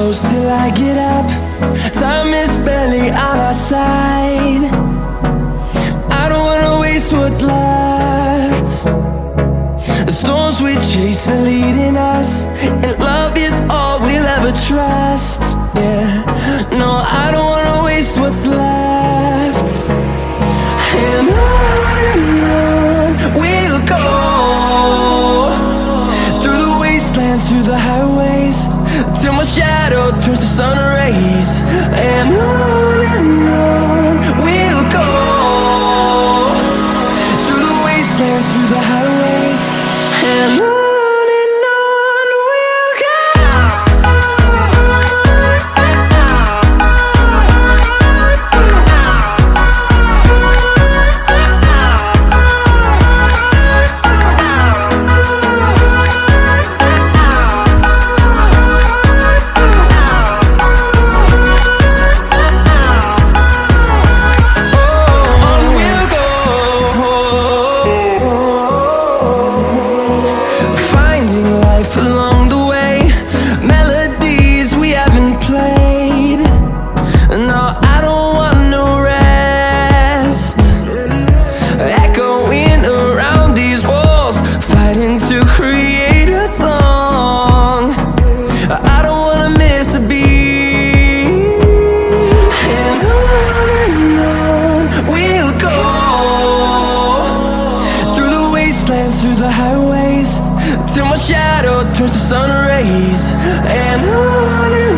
close till I get up. Time is barely on our side. I don't wanna waste what's left. The storms we chase are leading us, and love is all we'll ever trust. Yeah, no, I don't wanna waste what's left. And on we'll go, through the wastelands, through the highways, till my shadow turns to sun rays. And on we'll go, through the wastelands, through the highways, and on we'll go. Along the way, melodies we haven't played. No, I don't want no rest. Echoing around these walls, fighting to create a song. I don't wanna miss a beat. And on we'll go, through the wastelands, through the highways, till my shadow turns to sun rays. And on